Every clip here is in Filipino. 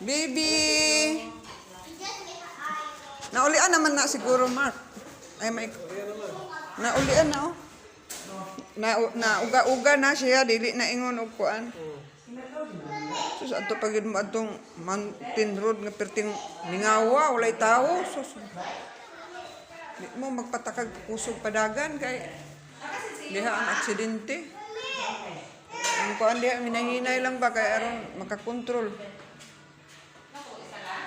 Baby! Naulian naman na siguro, Mark. Ay, may... Naulian na, oh. Uga-uga na siya, dili na ingon og kuan. Sus, ato pagid mo atong mountain road nga perting ningawa, walay tao. Sus. Di mo magpatakag kusog padagan kay diha ang aksidente. Ang kuan diha minahinay lang ba kay aron makakontrol.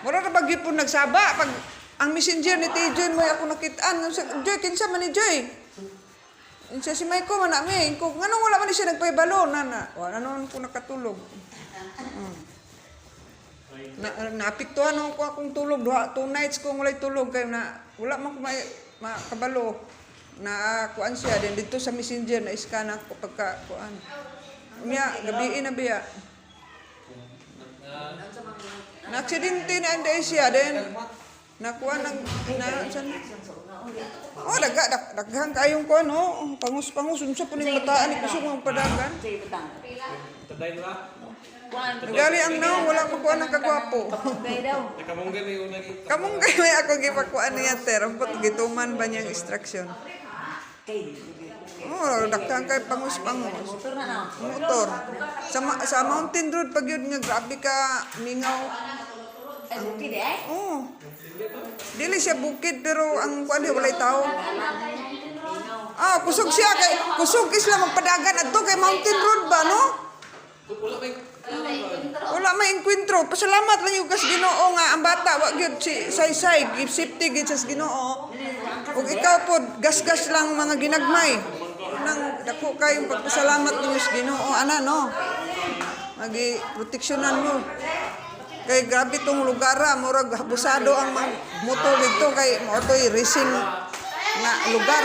Mura na ba gyud nagsaba pag ang messenger ni Tijoy mo ako nakitaan. Joy, kinsa man ni Joy? Insa si Maiko man nami. Kung nganong wala man ni siya nagpaybalo na. Wala naman ko nakatulog. Naapektuhan ako akong tulog. 2 nights kong walay tulog. Kaya na, wala man ko makabalo. Na kuan siya. Then dito sa messenger na iskan ako pagka kuan. Unya, gabiin na biya. Na-aksidente na anday siya. Then, nakuha ng daghang kayong ko no pangus unsa po ning bataan ni kusog ang padagan nagali ang naw wala makuha ng kagwapo kamunggay may ako gipakuan niya ter ambot gituman ba niyang instruction daghang kay pangus motor sa mountain road pag yun nga grabe ka mingaw bukid eh? Oo. Dili siya bukid pero ang kuan walay tao. Kusog siya kay kusog isla magpadagan adto kay mountain road ba no? Wala may enkwentro. Pasalamat lang yung kas Ginoo nga ang bata wa gyud si say give safety gid sa Ginoo. Ug ikaw pod gas-gas lang mga ginagmay. Nang dako kayong pagpasalamat ninyo sa Ginoo ana no. Magi proteksyonan mo. Kay grabe tong lugar murag habusado ang motor dito kay mo toy racing na lugar.